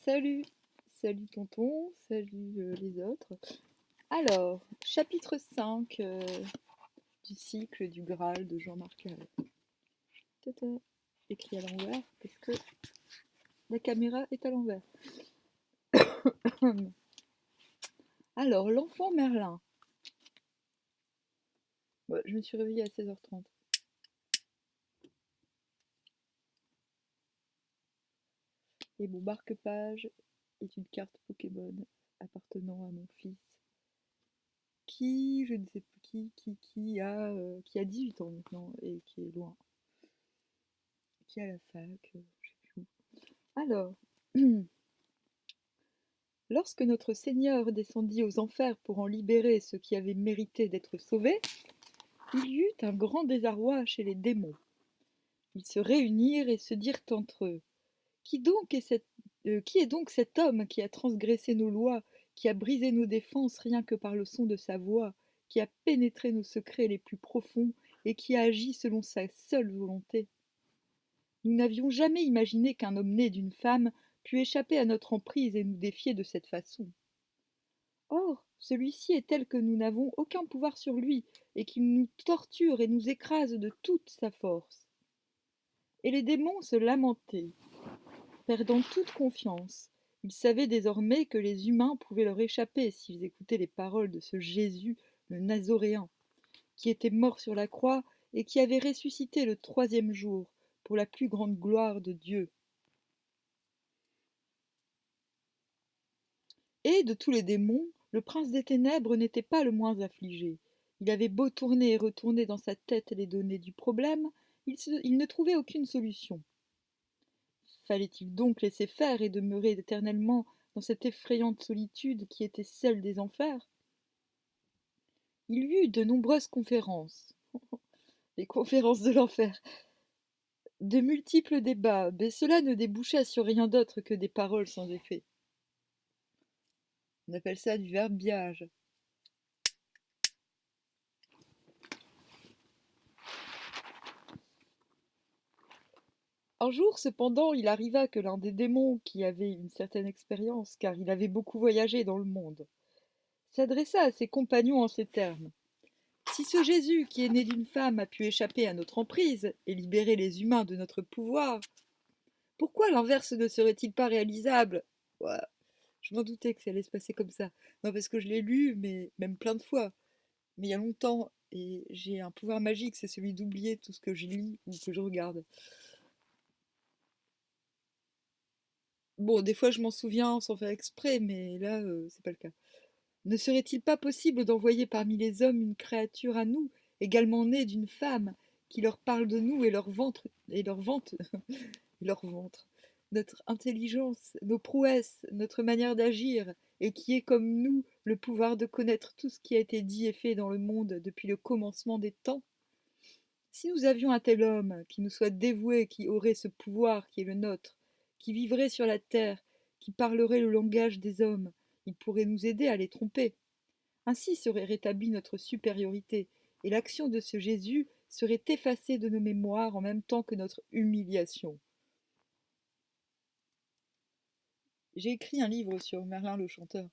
Salut, salut tonton, salut les autres. Alors, chapitre 5 du cycle du Graal de Jean-Marc Carré. Tata, écrit à l'envers parce que la caméra est à l'envers. Alors, l'enfant Merlin. Ouais, je me suis réveillée à 16h30. Et mon marque-page est une carte Pokémon appartenant à mon fils qui, je ne sais plus qui a 18 ans maintenant et qui est loin, qui est à la fac, je sais plus où. Alors, lorsque notre Seigneur descendit aux enfers pour en libérer ceux qui avaient mérité d'être sauvés, il y eut un grand désarroi chez les démons. Ils se réunirent et se dirent entre eux: qui est donc cet homme qui a transgressé nos lois, qui a brisé nos défenses rien que par le son de sa voix, qui a pénétré nos secrets les plus profonds et qui a agi selon sa seule volonté? Nous n'avions jamais imaginé qu'un homme né d'une femme pût échapper à notre emprise et nous défier de cette façon. Or, celui-ci est tel que nous n'avons aucun pouvoir sur lui, et qu'il nous torture et nous écrase de toute sa force. Et les démons se lamentaient, perdant toute confiance. Ils savaient désormais que les humains pouvaient leur échapper s'ils écoutaient les paroles de ce Jésus, le Nazoréen, qui était mort sur la croix et qui avait ressuscité le troisième jour, pour la plus grande gloire de Dieu. Et de tous les démons, le prince des ténèbres n'était pas le moins affligé. Il avait beau tourner et retourner dans sa tête les données du problème, il ne trouvait aucune solution. Fallait-il donc laisser faire et demeurer éternellement dans cette effrayante solitude qui était celle des enfers? Il y eut de nombreuses conférences, les conférences de l'enfer, de multiples débats, mais cela ne déboucha sur rien d'autre que des paroles sans effet. On appelle ça du verbiage. Un jour, cependant, il arriva que l'un des démons, qui avait une certaine expérience, car il avait beaucoup voyagé dans le monde, s'adressa à ses compagnons en ces termes: Si ce Jésus, qui est né d'une femme, a pu échapper à notre emprise et libérer les humains de notre pouvoir, pourquoi l'inverse ne serait-il pas réalisable? Ouais, je m'en doutais que ça allait se passer comme ça. Non, parce que je l'ai lu, mais même plein de fois, mais il y a longtemps, et j'ai un pouvoir magique, c'est celui d'oublier tout ce que je lis ou que je regarde. Bon, des fois je m'en souviens sans faire exprès, mais là, c'est pas le cas. Ne serait-il pas possible d'envoyer parmi les hommes une créature à nous, également née d'une femme, qui leur parle de nous et leur vente, leur ventre, notre intelligence, nos prouesses, notre manière d'agir, et qui ait comme nous le pouvoir de connaître tout ce qui a été dit et fait dans le monde depuis le commencement des temps? Si nous avions un tel homme qui nous soit dévoué, qui aurait ce pouvoir qui est le nôtre, qui vivrait sur la terre, qui parlerait le langage des hommes, il pourrait nous aider à les tromper. Ainsi serait rétablie notre supériorité, et l'action de ce Jésus serait effacée de nos mémoires en même temps que notre humiliation. J'ai écrit un livre sur Merlin le chanteur.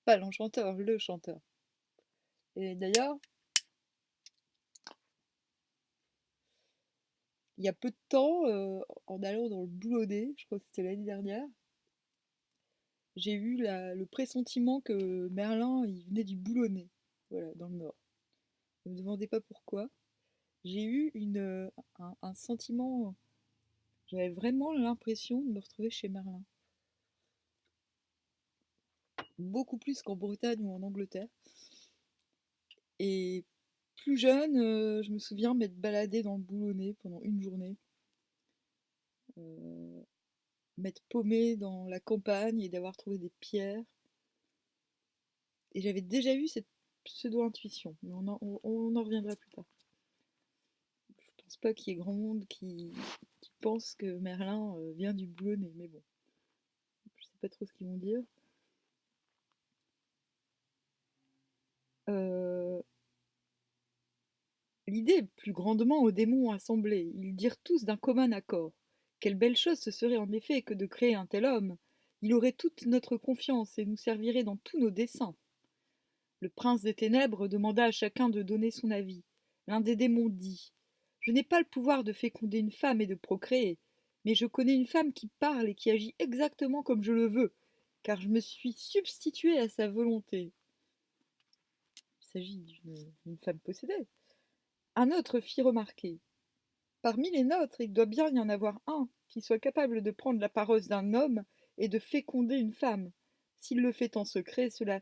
Pas l'enchanteur, le chanteur. Et d'ailleurs, il y a peu de temps, en allant dans le Boulonnais, je crois que c'était l'année dernière, j'ai eu le pressentiment que Merlin, il venait du Boulonnais, voilà, dans le Nord. Ne me demandez pas pourquoi. J'ai eu un sentiment, j'avais vraiment l'impression de me retrouver chez Merlin. Beaucoup plus qu'en Bretagne ou en Angleterre. Et plus jeune, je me souviens m'être baladée dans le Boulonnais pendant une journée, m'être paumée dans la campagne et d'avoir trouvé des pierres. Et j'avais déjà eu cette pseudo-intuition, mais on en reviendra plus tard. Je pense pas qu'il y ait grand monde qui pense que Merlin vient du Boulonnais, mais bon, je sais pas trop ce qu'ils vont dire. Euh, L'idée plus grandement aux démons assemblés, ils dirent tous d'un commun accord: quelle belle chose ce serait en effet que de créer un tel homme, Il aurait toute notre confiance et nous servirait dans tous nos desseins. Le prince des ténèbres demanda à chacun de donner son avis. L'un des démons dit: Je n'ai pas le pouvoir de féconder une femme et de procréer, mais je connais une femme qui parle et qui agit exactement comme je le veux, car je me suis substitué à sa volonté. Il s'agit d'une femme possédée. Un autre fit remarquer: Parmi les nôtres, il doit bien y en avoir un qui soit capable de prendre la parole d'un homme et de féconder une femme. S'il le fait en secret, cela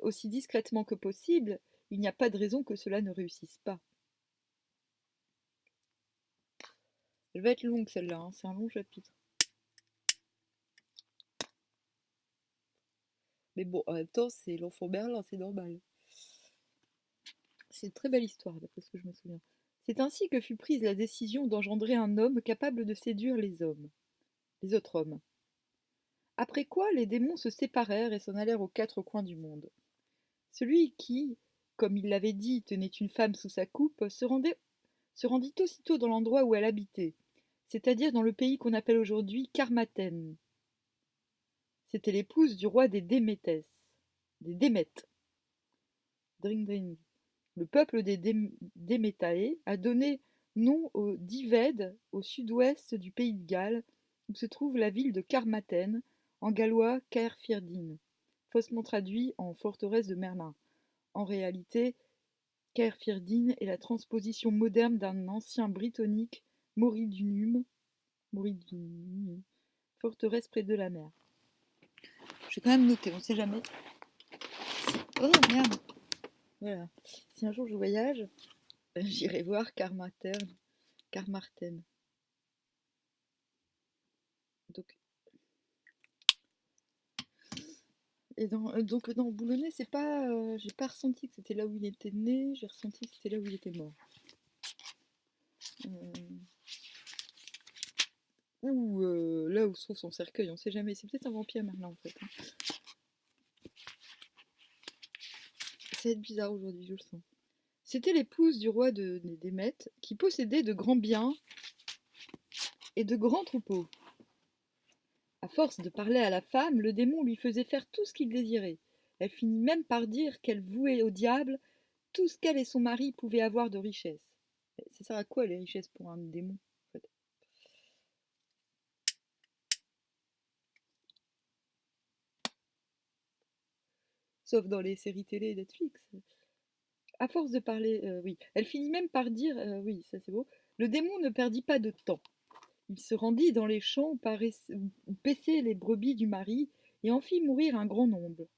aussi discrètement que possible, il n'y a pas de raison que cela ne réussisse pas. Elle va être longue celle-là, hein, c'est un long chapitre. Mais bon, en même temps, c'est l'enfant Merlin, c'est normal. C'est une très belle histoire, d'après ce que je me souviens. C'est ainsi que fut prise la décision d'engendrer un homme capable de séduire les autres hommes. Après quoi, les démons se séparèrent et s'en allèrent aux quatre coins du monde. Celui qui, comme il l'avait dit, tenait une femme sous sa coupe, se rendit aussitôt dans l'endroit où elle habitait, c'est-à-dire dans le pays qu'on appelle aujourd'hui Carmarthen. C'était l'épouse du roi des Démètes. Dring dring. Le peuple des Démétae a donné nom au Dyved, au sud-ouest du pays de Galles, où se trouve la ville de Carmarthen, en gallois Caerphillyne, faussement traduit en forteresse de Merlin. En réalité, Caerphillyne est la transposition moderne d'un ancien brittonique, Moridunum, forteresse près de la mer. Je vais quand même noter, on ne sait jamais. Oh merde! Voilà. Si un jour je voyage, j'irai voir Carmarthen. Donc, donc dans Boulonnais, c'est pas, j'ai pas ressenti que c'était là où il était né, j'ai ressenti que c'était là où il était mort. Ou là où se trouve son cercueil, on sait jamais. C'est peut-être un vampire Merlin en fait. Hein. Ça va être bizarre aujourd'hui, je le sens. C'était l'épouse du roi des Démètes qui possédait de grands biens et de grands troupeaux. À force de parler à la femme, le démon lui faisait faire tout ce qu'il désirait. Elle finit même par dire qu'elle vouait au diable tout ce qu'elle et son mari pouvaient avoir de richesses. Ça sert à quoi les richesses pour un démon en fait? Sauf dans les séries télé Netflix. À force de parler, oui. Elle finit même par dire, oui, ça c'est beau, le démon ne perdit pas de temps. Il se rendit dans les champs où paissaient les brebis du mari et en fit mourir un grand nombre.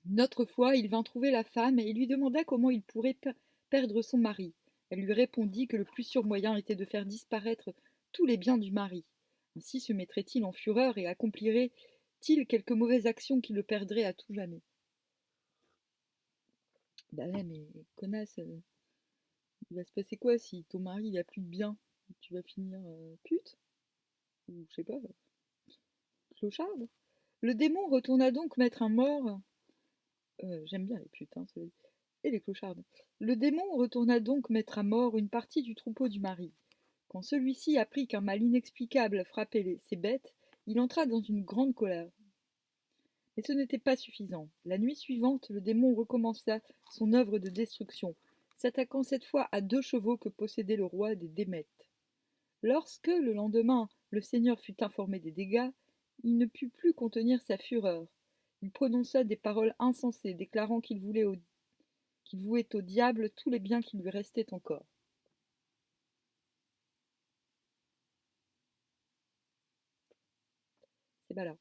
Une autre fois, il vint trouver la femme et lui demanda comment il pourrait perdre son mari. Elle lui répondit que le plus sûr moyen était de faire disparaître tous les biens du mari. Ainsi se mettrait-il en fureur et accomplirait-il quelque mauvaise action qui le perdrait à tout jamais. Bah ouais, mais connasse, il va se passer quoi si ton mari il a plus de biens? Tu vas finir pute? Ou je sais pas, clocharde? Le démon retourna donc mettre un mort. J'aime bien les putes, hein, et les clochardes. Le démon retourna donc mettre à mort une partie du troupeau du mari. Quand celui-ci apprit qu'un mal inexplicable frappait ses bêtes, il entra dans une grande colère. Mais ce n'était pas suffisant. La nuit suivante, le démon recommença son œuvre de destruction, s'attaquant cette fois à 2 chevaux que possédait le roi des Démètes. Lorsque, le lendemain, le seigneur fut informé des dégâts, il ne put plus contenir sa fureur. Il prononça des paroles insensées, déclarant qu'il vouait au diable tous les biens qui lui restaient encore. C'est pas là.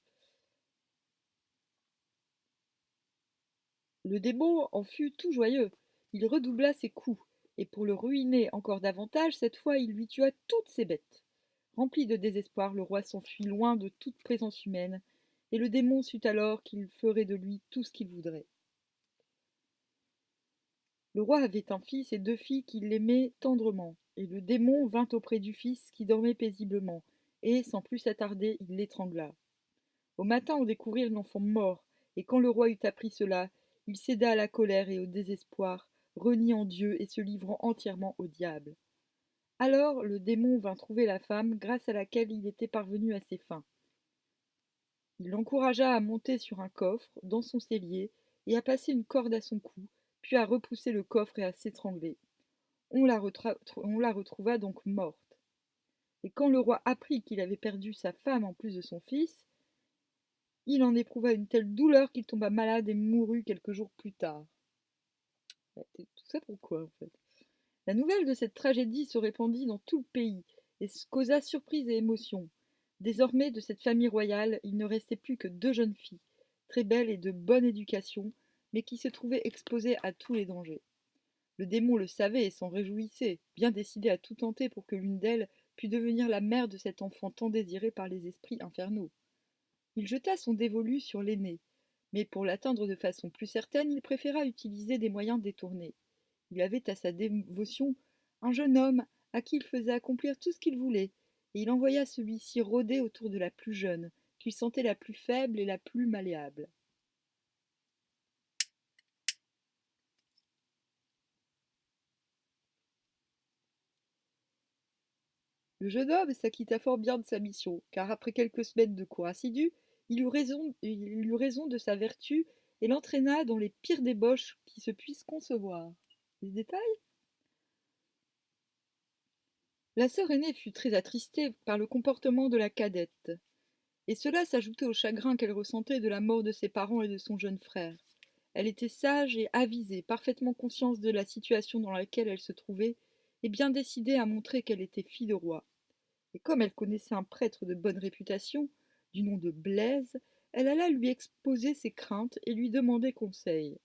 Le démon en fut tout joyeux. Il redoubla ses coups, et pour le ruiner encore davantage, cette fois il lui tua toutes ses bêtes. Rempli de désespoir, le roi s'enfuit loin de toute présence humaine, et le démon sut alors qu'il ferait de lui tout ce qu'il voudrait. Le roi avait un fils et 2 filles qui l'aimaient tendrement, et le démon vint auprès du fils qui dormait paisiblement, et, sans plus s'attarder, il l'étrangla. Au matin, on découvrit l'enfant mort, et quand le roi eut appris cela, il céda à la colère et au désespoir, reniant Dieu et se livrant entièrement au diable. Alors le démon vint trouver la femme grâce à laquelle il était parvenu à ses fins. Il l'encouragea à monter sur un coffre, dans son cellier, et à passer une corde à son cou, puis à repousser le coffre et à s'étrangler. On la retrouva donc morte. Et quand le roi apprit qu'il avait perdu sa femme en plus de son fils, il en éprouva une telle douleur qu'il tomba malade et mourut quelques jours plus tard. Tout ça pourquoi, en fait? La nouvelle de cette tragédie se répandit dans tout le pays et causa surprise et émotion. Désormais, de cette famille royale, il ne restait plus que 2 jeunes filles, très belles et de bonne éducation, mais qui se trouvaient exposées à tous les dangers. Le démon le savait et s'en réjouissait, bien décidé à tout tenter pour que l'une d'elles pût devenir la mère de cet enfant tant désiré par les esprits infernaux. Il jeta son dévolu sur l'aînée, mais pour l'atteindre de façon plus certaine, il préféra utiliser des moyens détournés. Il avait à sa dévotion un jeune homme à qui il faisait accomplir tout ce qu'il voulait, et il envoya celui-ci rôder autour de la plus jeune, qu'il sentait la plus faible et la plus malléable. Le jeune homme s'acquitta fort bien de sa mission, car après quelques semaines de cours assidus, il eut raison de sa vertu et l'entraîna dans les pires débauches qui se puissent concevoir. Des détails? La sœur aînée fut très attristée par le comportement de la cadette, et cela s'ajoutait au chagrin qu'elle ressentait de la mort de ses parents et de son jeune frère. Elle était sage et avisée, parfaitement consciente de la situation dans laquelle elle se trouvait, et bien décidée à montrer qu'elle était fille de roi. Et comme elle connaissait un prêtre de bonne réputation, du nom de Blaise, elle alla lui exposer ses craintes et lui demander conseil.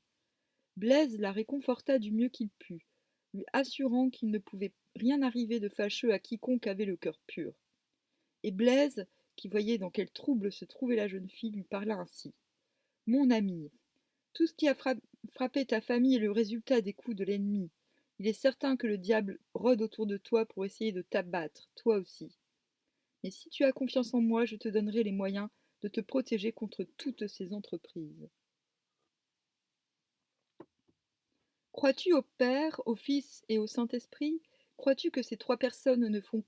Blaise la réconforta du mieux qu'il put, lui assurant qu'il ne pouvait rien arriver de fâcheux à quiconque avait le cœur pur. Et Blaise, qui voyait dans quel trouble se trouvait la jeune fille, lui parla ainsi. Mon ami, tout ce qui a frappé ta famille est le résultat des coups de l'ennemi. Il est certain que le diable rôde autour de toi pour essayer de t'abattre, toi aussi. Mais si tu as confiance en moi, je te donnerai les moyens de te protéger contre toutes ces entreprises. Crois-tu au Père, au Fils et au Saint-Esprit? Crois-tu que ces 3 personnes ne font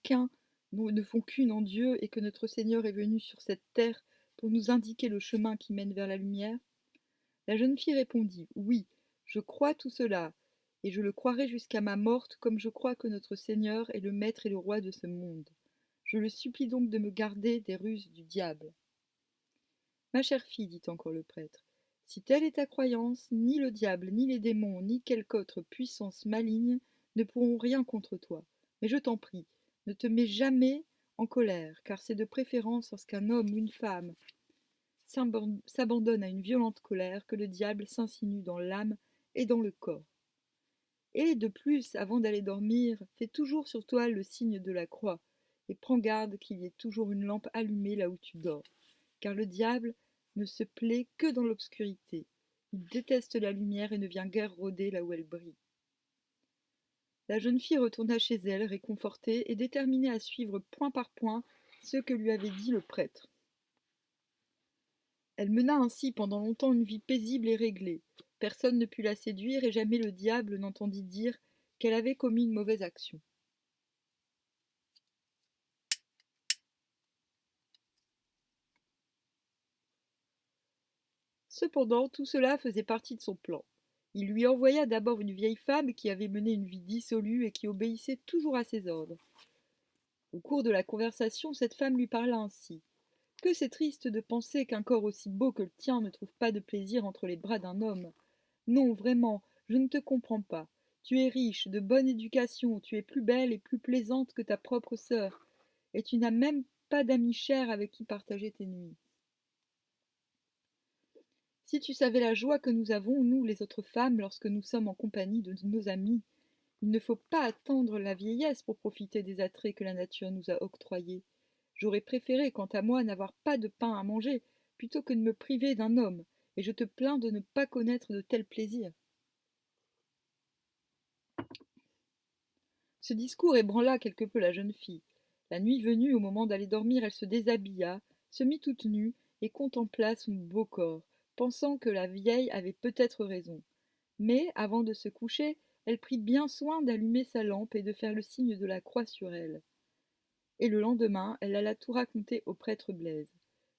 qu'une en Dieu, et que notre Seigneur est venu sur cette terre pour nous indiquer le chemin qui mène vers la lumière? La jeune fille répondit: Oui, je crois tout cela, et je le croirai jusqu'à ma mort, comme je crois que notre Seigneur est le Maître et le Roi de ce monde. Je le supplie donc de me garder des ruses du diable. Ma chère fille, dit encore le prêtre, si telle est ta croyance, ni le diable, ni les démons, ni quelque autre puissance maligne ne pourront rien contre toi. Mais je t'en prie, ne te mets jamais en colère, car c'est de préférence lorsqu'un homme ou une femme s'abandonne à une violente colère que le diable s'insinue dans l'âme et dans le corps. Et de plus, avant d'aller dormir, fais toujours sur toi le signe de la croix, et prends garde qu'il y ait toujours une lampe allumée là où tu dors, car le diable ne se plaît que dans l'obscurité. Il déteste la lumière et ne vient guère rôder là où elle brille. La jeune fille retourna chez elle, réconfortée et déterminée à suivre point par point ce que lui avait dit le prêtre. Elle mena ainsi pendant longtemps une vie paisible et réglée. Personne ne put la séduire et jamais le diable n'entendit dire qu'elle avait commis une mauvaise action. Cependant, tout cela faisait partie de son plan. Il lui envoya d'abord une vieille femme qui avait mené une vie dissolue et qui obéissait toujours à ses ordres. Au cours de la conversation, cette femme lui parla ainsi. Que c'est triste de penser qu'un corps aussi beau que le tien ne trouve pas de plaisir entre les bras d'un homme. Non, vraiment, je ne te comprends pas. Tu es riche, de bonne éducation, tu es plus belle et plus plaisante que ta propre sœur, et tu n'as même pas d'amis chers avec qui partager tes nuits. Si tu savais la joie que nous avons, nous les autres femmes, lorsque nous sommes en compagnie de nos amis, il ne faut pas attendre la vieillesse pour profiter des attraits que la nature nous a octroyés. J'aurais préféré, quant à moi, n'avoir pas de pain à manger, plutôt que de me priver d'un homme, et je te plains de ne pas connaître de tels plaisirs. Ce discours ébranla quelque peu la jeune fille. La nuit venue, au moment d'aller dormir, elle se déshabilla, se mit toute nue, et contempla son beau corps, pensant que la vieille avait peut-être raison. Mais, avant de se coucher, elle prit bien soin d'allumer sa lampe et de faire le signe de la croix sur elle. Et le lendemain, elle alla tout raconter au prêtre Blaise.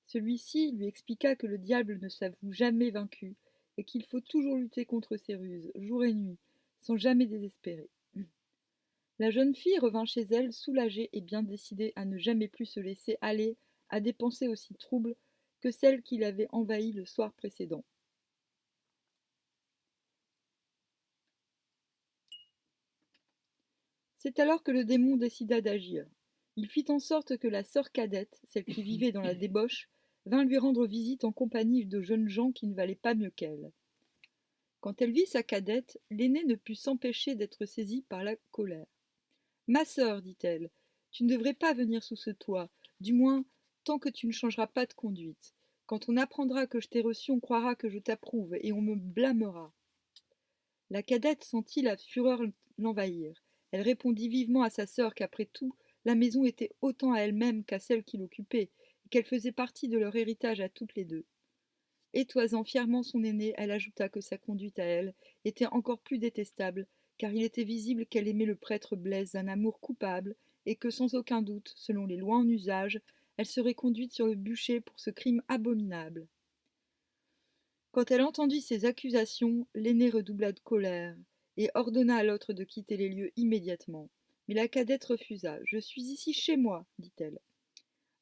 Celui-ci lui expliqua que le diable ne s'avoue jamais vaincu et qu'il faut toujours lutter contre ses ruses, jour et nuit, sans jamais désespérer. La jeune fille revint chez elle, soulagée et bien décidée à ne jamais plus se laisser aller à des pensées aussi troubles que celles qui l'avaient envahie le soir précédent. C'est alors que le démon décida d'agir. Il fit en sorte que la sœur cadette, celle qui vivait dans la débauche, vint lui rendre visite en compagnie de jeunes gens qui ne valaient pas mieux qu'elle. Quand elle vit sa cadette, l'aînée ne put s'empêcher d'être saisie par la colère. Ma sœur, dit-elle, tu ne devrais pas venir sous ce toit, du moins tant que tu ne changeras pas de conduite. Quand on apprendra que je t'ai reçue, on croira que je t'approuve et on me blâmera. La cadette sentit la fureur l'envahir. Elle répondit vivement à sa sœur qu'après tout, la maison était autant à elle-même qu'à celle qui l'occupait, et qu'elle faisait partie de leur héritage à toutes les deux. Étoisant fièrement son aînée, elle ajouta que sa conduite à elle était encore plus détestable, car il était visible qu'elle aimait le prêtre Blaise d'un amour coupable, et que sans aucun doute, selon les lois en usage, elle serait conduite sur le bûcher pour ce crime abominable. Quand elle entendit ces accusations, l'aînée redoubla de colère, et ordonna à l'autre de quitter les lieux immédiatement. Mais la cadette refusa. Je suis ici chez moi, dit-elle.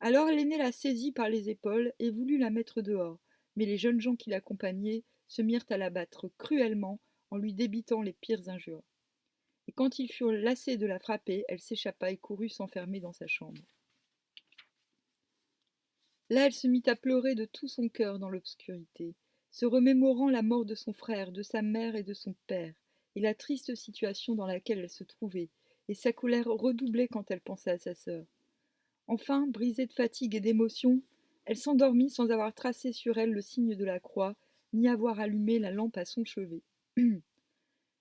Alors l'aînée la saisit par les épaules et voulut la mettre dehors, mais les jeunes gens qui l'accompagnaient se mirent à la battre cruellement en lui débitant les pires injures. Et quand ils furent lassés de la frapper, elle s'échappa et courut s'enfermer dans sa chambre. Là, elle se mit à pleurer de tout son cœur dans l'obscurité, se remémorant la mort de son frère, de sa mère et de son père, et la triste situation dans laquelle elle se trouvait, et sa colère redoublait quand elle pensait à sa sœur. Enfin, brisée de fatigue et d'émotion, elle s'endormit sans avoir tracé sur elle le signe de la croix, ni avoir allumé la lampe à son chevet.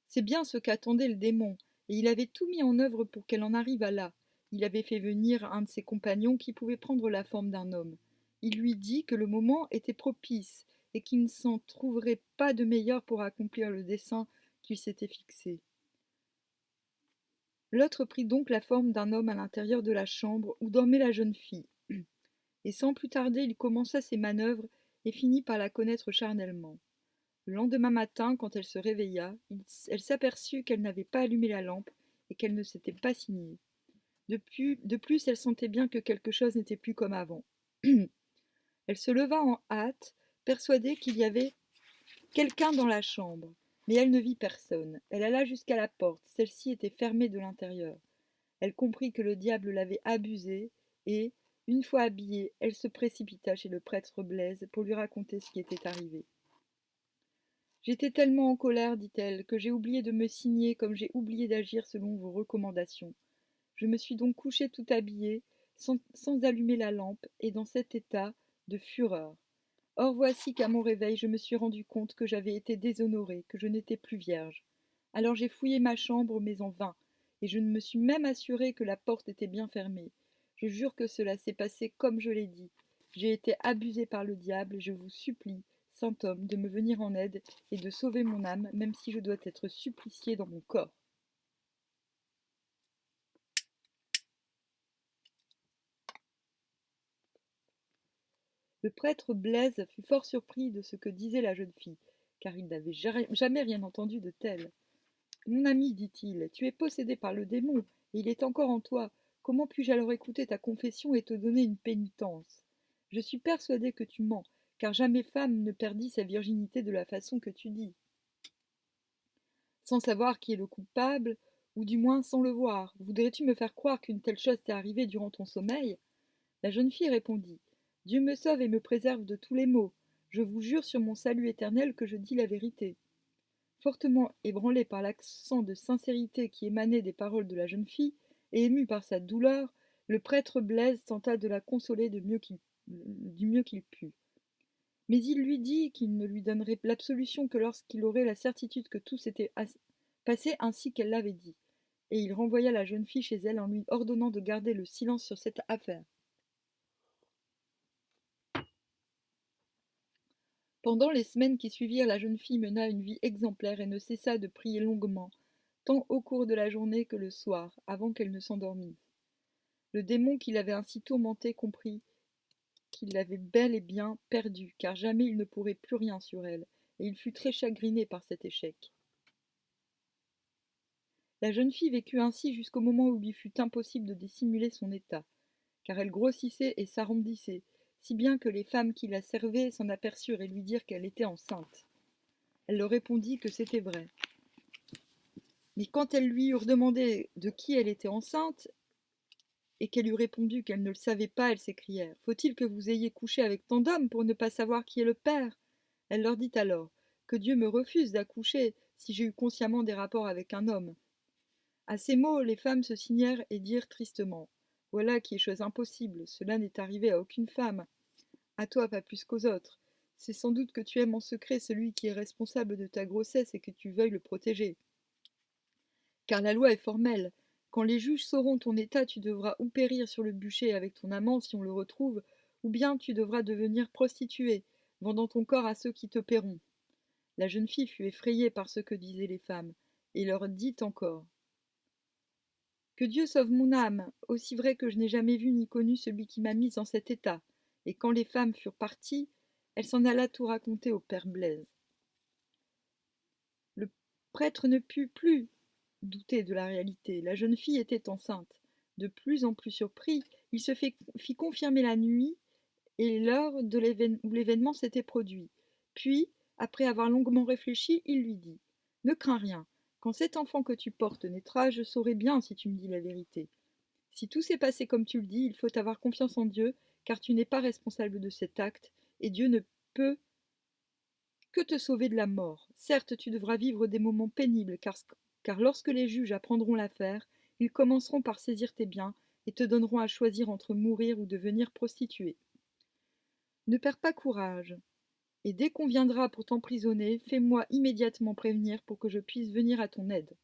C'est bien ce qu'attendait le démon, et il avait tout mis en œuvre pour qu'elle en arrivât là. Il avait fait venir un de ses compagnons qui pouvait prendre la forme d'un homme. Il lui dit que le moment était propice, et qu'il ne s'en trouverait pas de meilleur pour accomplir le dessein qu'il s'était fixé. L'autre prit donc la forme d'un homme à l'intérieur de la chambre où dormait la jeune fille, et sans plus tarder il commença ses manœuvres et finit par la connaître charnellement. Le lendemain matin, quand elle se réveilla, elle s'aperçut qu'elle n'avait pas allumé la lampe et qu'elle ne s'était pas signée. De plus, elle sentait bien que quelque chose n'était plus comme avant. Elle se leva en hâte, persuadée qu'il y avait quelqu'un dans la chambre, mais elle ne vit personne. Elle alla jusqu'à la porte, celle-ci était fermée de l'intérieur. Elle comprit que le diable l'avait abusée et, une fois habillée, elle se précipita chez le prêtre Blaise pour lui raconter ce qui était arrivé. J'étais tellement en colère, dit-elle, que j'ai oublié de me signer comme j'ai oublié d'agir selon vos recommandations. Je me suis donc couchée tout habillée, sans allumer la lampe, et dans cet état de fureur. Or voici qu'à mon réveil, je me suis rendu compte que j'avais été déshonorée, que je n'étais plus vierge. Alors j'ai fouillé ma chambre, mais en vain, et je me suis même assurée que la porte était bien fermée. Je jure que cela s'est passé comme je l'ai dit. J'ai été abusée par le diable, et je vous supplie, saint homme, de me venir en aide et de sauver mon âme, même si je dois être suppliciée dans mon corps. Le prêtre Blaise fut fort surpris de ce que disait la jeune fille, car il n'avait jamais rien entendu de tel. Mon ami, dit-il, tu es possédé par le démon, et il est encore en toi. Comment puis-je alors écouter ta confession et te donner une pénitence? Je suis persuadé que tu mens, car jamais femme ne perdit sa virginité de la façon que tu dis. Sans savoir qui est le coupable, ou du moins sans le voir, voudrais-tu me faire croire qu'une telle chose t'est arrivée durant ton sommeil? La jeune fille répondit. Dieu me sauve et me préserve de tous les maux. Je vous jure sur mon salut éternel que je dis la vérité. Fortement ébranlé par l'accent de sincérité qui émanait des paroles de la jeune fille, et ému par sa douleur, le prêtre Blaise tenta de la consoler du mieux qu'il put. Mais il lui dit qu'il ne lui donnerait l'absolution que lorsqu'il aurait la certitude que tout s'était passé ainsi qu'elle l'avait dit, et il renvoya la jeune fille chez elle en lui ordonnant de garder le silence sur cette affaire. Pendant les semaines qui suivirent, la jeune fille mena une vie exemplaire et ne cessa de prier longuement, tant au cours de la journée que le soir, avant qu'elle ne s'endormît. Le démon qui l'avait ainsi tourmenté comprit qu'il l'avait bel et bien perdue, car jamais il ne pourrait plus rien sur elle, et il fut très chagriné par cet échec. La jeune fille vécut ainsi jusqu'au moment où il lui fut impossible de dissimuler son état, car elle grossissait et s'arrondissait, si bien que les femmes qui la servaient s'en aperçurent et lui dirent qu'elle était enceinte. Elle leur répondit que c'était vrai. Mais quand elles lui eurent demandé de qui elle était enceinte, et qu'elle eut répondu qu'elle ne le savait pas, elles s'écrièrent: Faut-il que vous ayez couché avec tant d'hommes pour ne pas savoir qui est le père? Elle leur dit alors: Que Dieu me refuse d'accoucher si j'ai eu consciemment des rapports avec un homme. À ces mots, les femmes se signèrent et dirent tristement: Voilà qui est chose impossible, cela n'est arrivé à aucune femme. À toi pas plus qu'aux autres. C'est sans doute que tu aimes en secret celui qui est responsable de ta grossesse et que tu veuilles le protéger. Car la loi est formelle. Quand les juges sauront ton état, tu devras ou périr sur le bûcher avec ton amant si on le retrouve, ou bien tu devras devenir prostituée, vendant ton corps à ceux qui te paieront. La jeune fille fut effrayée par ce que disaient les femmes, et leur dit encore: Que Dieu sauve mon âme, aussi vrai que je n'ai jamais vu ni connu celui qui m'a mise en cet état. Et quand les femmes furent parties, elle s'en alla tout raconter au père Blaise. Le prêtre ne put plus douter de la réalité. La jeune fille était enceinte. De plus en plus surpris, il se fit confirmer la nuit et l'heure où l'événement s'était produit. Puis, après avoir longuement réfléchi, il lui dit: Ne crains rien. Quand cet enfant que tu portes naîtra, je saurai bien si tu me dis la vérité. Si tout s'est passé comme tu le dis, il faut avoir confiance en Dieu, car tu n'es pas responsable de cet acte, et Dieu ne peut que te sauver de la mort. Certes, tu devras vivre des moments pénibles, car lorsque les juges apprendront l'affaire, ils commenceront par saisir tes biens et te donneront à choisir entre mourir ou devenir prostituée. Ne perds pas courage, et dès qu'on viendra pour t'emprisonner, fais-moi immédiatement prévenir pour que je puisse venir à ton aide.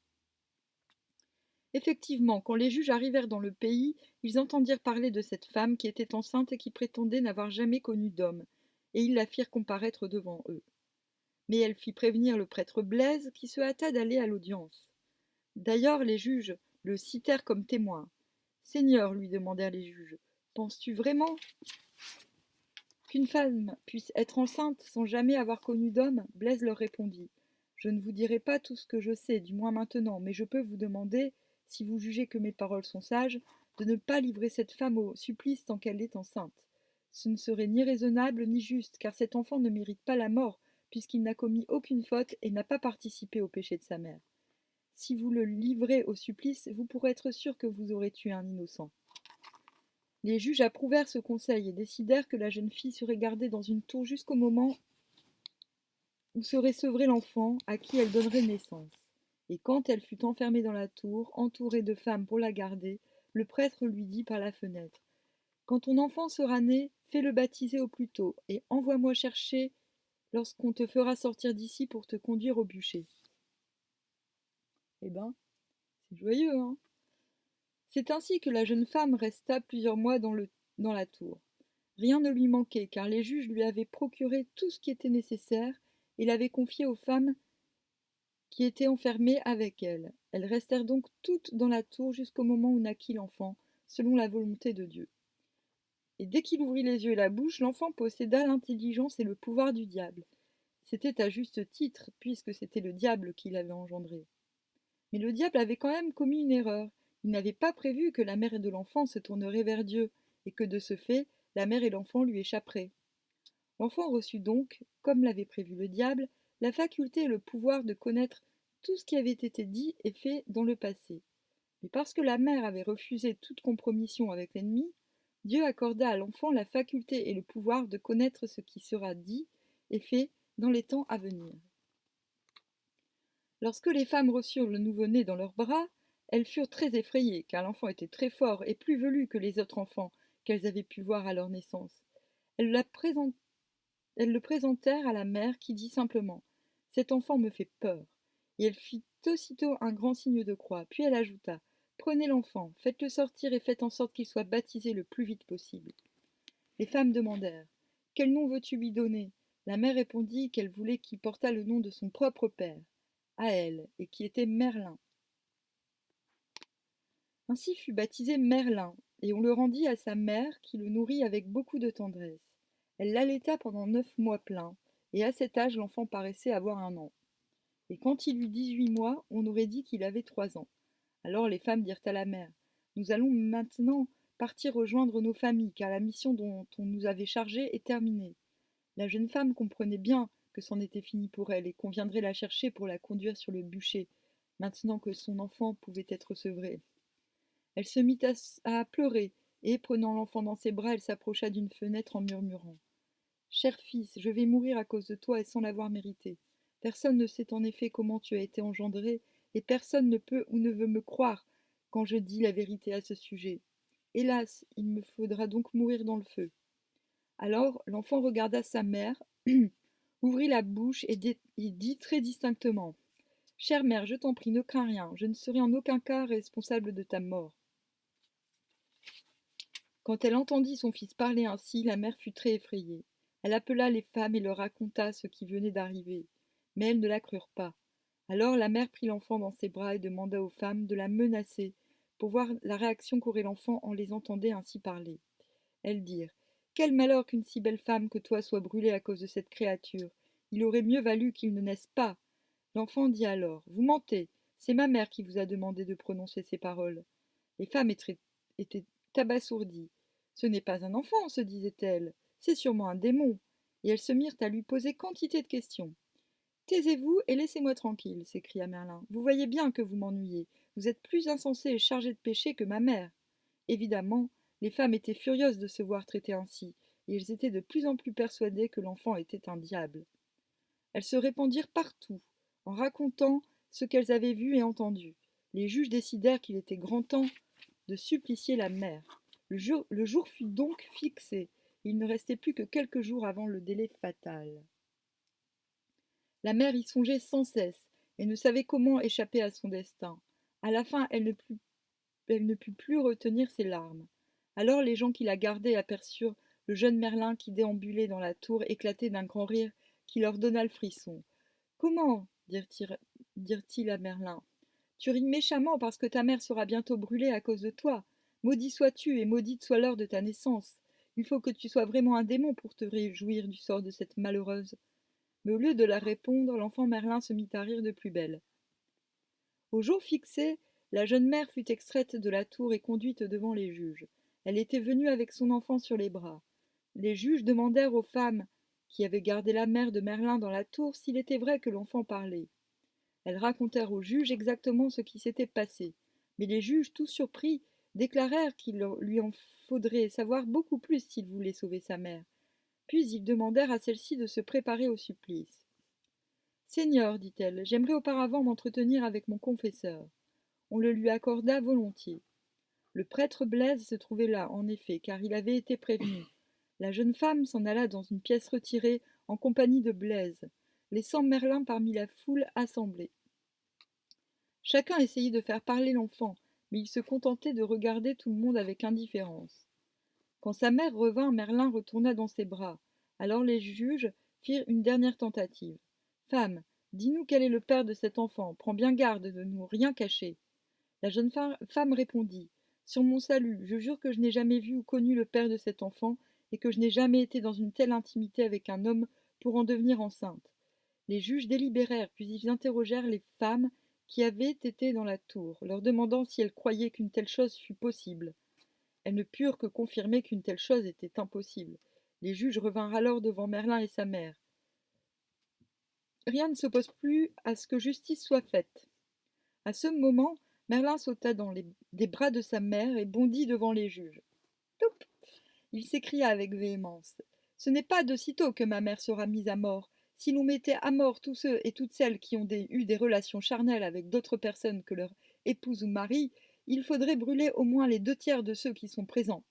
Effectivement, quand les juges arrivèrent dans le pays, ils entendirent parler de cette femme qui était enceinte et qui prétendait n'avoir jamais connu d'homme, et ils la firent comparaître devant eux. Mais elle fit prévenir le prêtre Blaise, qui se hâta d'aller à l'audience. D'ailleurs, les juges le citèrent comme témoin. Seigneur, lui demandèrent les juges, penses-tu vraiment qu'une femme puisse être enceinte sans jamais avoir connu d'homme? Blaise leur répondit: Je ne vous dirai pas tout ce que je sais, du moins maintenant, mais je peux vous demander, si vous jugez que mes paroles sont sages, de ne pas livrer cette femme au supplice tant qu'elle est enceinte. Ce ne serait ni raisonnable ni juste, car cet enfant ne mérite pas la mort, puisqu'il n'a commis aucune faute et n'a pas participé au péché de sa mère. Si vous le livrez au supplice, vous pourrez être sûr que vous aurez tué un innocent. Les juges approuvèrent ce conseil et décidèrent que la jeune fille serait gardée dans une tour jusqu'au moment où serait sevré l'enfant à qui elle donnerait naissance. Et quand elle fut enfermée dans la tour, entourée de femmes pour la garder, le prêtre lui dit par la fenêtre: Quand ton enfant sera né, fais-le baptiser au plus tôt, et envoie-moi chercher lorsqu'on te fera sortir d'ici pour te conduire au bûcher. Eh ben, c'est joyeux, hein? C'est ainsi que la jeune femme resta plusieurs mois dans la tour. Rien ne lui manquait, car les juges lui avaient procuré tout ce qui était nécessaire et l'avaient confié aux femmes qui étaient enfermées avec elle. Elles restèrent donc toutes dans la tour jusqu'au moment où naquit l'enfant, selon la volonté de Dieu. Et dès qu'il ouvrit les yeux et la bouche, l'enfant posséda l'intelligence et le pouvoir du diable. C'était à juste titre, puisque c'était le diable qui l'avait engendré. Mais le diable avait quand même commis une erreur. Il n'avait pas prévu que la mère de l'enfant se tournerait vers Dieu, et que de ce fait, la mère et l'enfant lui échapperaient. L'enfant reçut donc, comme l'avait prévu le diable, la faculté et le pouvoir de connaître tout ce qui avait été dit et fait dans le passé. Mais parce que la mère avait refusé toute compromission avec l'ennemi, Dieu accorda à l'enfant la faculté et le pouvoir de connaître ce qui sera dit et fait dans les temps à venir. Lorsque les femmes reçurent le nouveau-né dans leurs bras, elles furent très effrayées, car l'enfant était très fort et plus velu que les autres enfants qu'elles avaient pu voir à leur naissance. Elles le présentèrent à la mère, qui dit simplement: Cet enfant me fait peur. Et elle fit aussitôt un grand signe de croix. Puis elle ajouta: Prenez l'enfant, faites-le sortir et faites en sorte qu'il soit baptisé le plus vite possible. Les femmes demandèrent: Quel nom veux-tu lui donner? La mère répondit qu'elle voulait qu'il portât le nom de son propre père, à elle, et qui était Merlin. Ainsi fut baptisé Merlin, et on le rendit à sa mère qui le nourrit avec beaucoup de tendresse. Elle l'allaita pendant 9 mois pleins, et à cet âge l'enfant paraissait avoir 1 an. Et quand il eut 18 mois, on aurait dit qu'il avait 3 ans. Alors les femmes dirent à la mère: Nous allons maintenant partir rejoindre nos familles, car la mission dont on nous avait chargés est terminée. La jeune femme comprenait bien que c'en était fini pour elle, et qu'on viendrait la chercher pour la conduire sur le bûcher, maintenant que son enfant pouvait être sevré. Elle se mit à pleurer, et, prenant l'enfant dans ses bras, elle s'approcha d'une fenêtre en murmurant: Cher fils, je vais mourir à cause de toi et sans l'avoir mérité. Personne ne sait en effet comment tu as été engendré, et personne ne peut ou ne veut me croire quand je dis la vérité à ce sujet. Hélas, il me faudra donc mourir dans le feu. Alors l'enfant regarda sa mère, ouvrit la bouche et dit très distinctement: Chère mère, je t'en prie, ne crains rien, je ne serai en aucun cas responsable de ta mort. Quand elle entendit son fils parler ainsi, la mère fut très effrayée. Elle appela les femmes et leur raconta ce qui venait d'arriver. Mais elles ne la crurent pas. Alors la mère prit l'enfant dans ses bras et demanda aux femmes de la menacer pour voir la réaction qu'aurait l'enfant en les entendant ainsi parler. Elles dirent: Quel malheur qu'une si belle femme que toi soit brûlée à cause de cette créature. Il aurait mieux valu qu'il ne naisse pas. L'enfant dit alors: Vous mentez, c'est ma mère qui vous a demandé de prononcer ces paroles. Les femmes étaient abasourdies. Ce n'est pas un enfant, se disaient-elles, c'est sûrement un démon. Et elles se mirent à lui poser quantité de questions. Taisez-vous et laissez-moi tranquille, s'écria Merlin. Vous voyez bien que vous m'ennuyez. Vous êtes plus insensé et chargé de péché que ma mère. Évidemment, les femmes étaient furieuses de se voir traitées ainsi, et elles étaient de plus en plus persuadées que l'enfant était un diable. Elles se répandirent partout, en racontant ce qu'elles avaient vu et entendu. Les juges décidèrent qu'il était grand temps de supplicier la mère. Le jour fut donc fixé. Il ne restait plus que quelques jours avant le délai fatal. La mère y songeait sans cesse et ne savait comment échapper à son destin. À la fin, elle ne put plus retenir ses larmes. Alors les gens qui la gardaient aperçurent le jeune Merlin qui déambulait dans la tour éclater d'un grand rire qui leur donna le frisson. Comment dirent-ils à Merlin. Tu ris méchamment parce que ta mère sera bientôt brûlée à cause de toi. Maudit sois-tu et maudite soit l'heure de ta naissance. Il faut que tu sois vraiment un démon pour te réjouir du sort de cette malheureuse. Mais au lieu de la répondre, l'enfant Merlin se mit à rire de plus belle. Au jour fixé, la jeune mère fut extraite de la tour et conduite devant les juges. Elle était venue avec son enfant sur les bras. Les juges demandèrent aux femmes qui avaient gardé la mère de Merlin dans la tour s'il était vrai que l'enfant parlait. Elles racontèrent aux juges exactement ce qui s'était passé. Mais les juges, tout surpris, déclarèrent qu'il lui en faudrait savoir beaucoup plus s'il voulait sauver sa mère. Puis ils demandèrent à celle-ci de se préparer au supplice. Seigneur, dit-elle, j'aimerais auparavant m'entretenir avec mon confesseur. On le lui accorda volontiers. Le prêtre Blaise se trouvait là, en effet, car il avait été prévenu. La jeune femme s'en alla dans une pièce retirée en compagnie de Blaise, laissant Merlin parmi la foule assemblée. Chacun essayait de faire parler l'enfant, mais il se contentait de regarder tout le monde avec indifférence. Quand sa mère revint, Merlin retourna dans ses bras. Alors les juges firent une dernière tentative. Femme, dis-nous quel est le père de cet enfant, prends bien garde de nous rien cacher. La jeune femme répondit: Sur mon salut, je jure que je n'ai jamais vu ou connu le père de cet enfant, et que je n'ai jamais été dans une telle intimité avec un homme pour en devenir enceinte. Les juges délibérèrent, puis ils interrogèrent les femmes qui avaient été dans la tour, leur demandant si elles croyaient qu'une telle chose fût possible. Elles ne purent que confirmer qu'une telle chose était impossible. Les juges revinrent alors devant Merlin et sa mère. Rien ne s'oppose plus à ce que justice soit faite. À ce moment, Merlin sauta des bras de sa mère et bondit devant les juges. Toup! Il s'écria avec véhémence. Ce n'est pas de sitôt que ma mère sera mise à mort. Si l'on mettait à mort tous ceux et toutes celles qui ont eu des relations charnelles avec d'autres personnes que leur épouse ou mari, il faudrait brûler au moins les 2 tiers de ceux qui sont présents.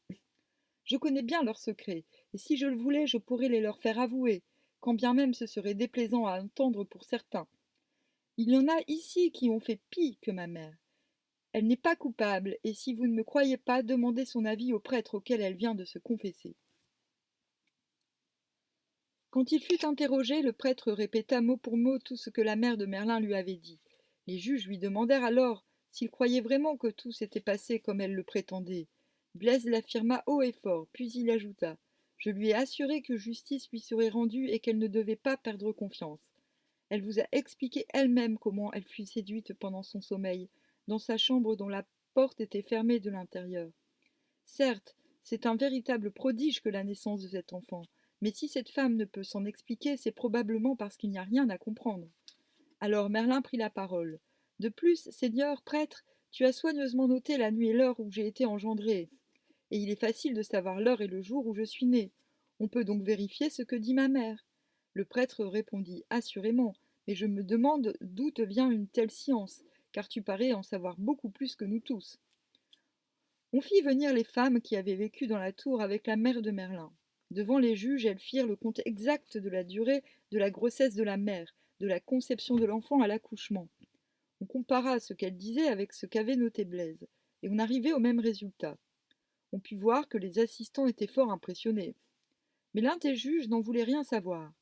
Je connais bien leurs secrets, et si je le voulais, je pourrais les leur faire avouer, quand bien même ce serait déplaisant à entendre pour certains. Il y en a ici qui ont fait pis que ma mère. Elle n'est pas coupable, et si vous ne me croyez pas, demandez son avis au prêtre auquel elle vient de se confesser. Quand il fut interrogé, le prêtre répéta mot pour mot tout ce que la mère de Merlin lui avait dit. Les juges lui demandèrent alors S'il croyait vraiment que tout s'était passé comme elle le prétendait, Blaise l'affirma haut et fort, puis il ajouta: Je lui ai assuré que justice lui serait rendue et qu'elle ne devait pas perdre confiance. Elle vous a expliqué elle-même comment elle fut séduite pendant son sommeil, dans sa chambre dont la porte était fermée de l'intérieur. Certes, c'est un véritable prodige que la naissance de cet enfant, mais si cette femme ne peut s'en expliquer, c'est probablement parce qu'il n'y a rien à comprendre. Alors Merlin prit la parole. De plus, Seigneur prêtre, tu as soigneusement noté la nuit et l'heure où j'ai été engendré, et il est facile de savoir l'heure et le jour où je suis né. On peut donc vérifier ce que dit ma mère. Le prêtre répondit: Assurément, mais je me demande d'où te vient une telle science, car tu parais en savoir beaucoup plus que nous tous. On fit venir les femmes qui avaient vécu dans la tour avec la mère de Merlin. Devant les juges, elles firent le compte exact de la durée de la grossesse de la mère, de la conception de l'enfant à l'accouchement. On compara ce qu'elles disaient avec ce qu'avait noté Blaise, et on arrivait au même résultat. On put voir que les assistants étaient fort impressionnés. Mais l'un des juges n'en voulait rien savoir.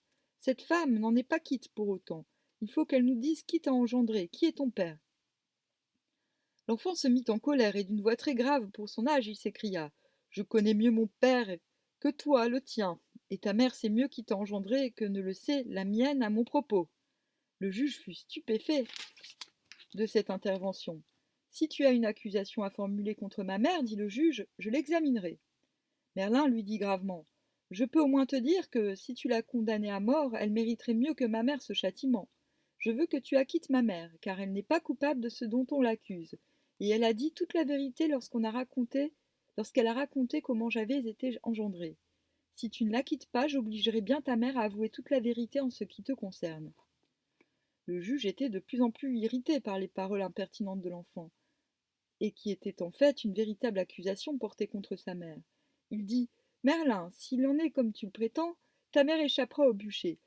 Cette femme n'en est pas quitte pour autant. Il faut qu'elle nous dise qui t'a engendré, qui est ton père. L'enfant se mit en colère et d'une voix très grave pour son âge, il s'écria: Je connais mieux mon père que toi, le tien, et ta mère sait mieux qui t'a engendré que ne le sait la mienne à mon propos. Le juge fut stupéfait de cette intervention. Si tu as une accusation à formuler contre ma mère, dit le juge, je l'examinerai. Merlin lui dit gravement: Je peux au moins te dire que, si tu l'as condamnée à mort, elle mériterait mieux que ma mère ce châtiment. Je veux que tu acquittes ma mère, car elle n'est pas coupable de ce dont on l'accuse, et elle a dit toute la vérité lorsqu'elle a raconté comment j'avais été engendré. Si tu ne l'acquittes pas, j'obligerai bien ta mère à avouer toute la vérité en ce qui te concerne. Le juge était de plus en plus irrité par les paroles impertinentes de l'enfant, et qui étaient en fait une véritable accusation portée contre sa mère. Il dit: Merlin, s'il en est comme tu le prétends, ta mère échappera au bûcher.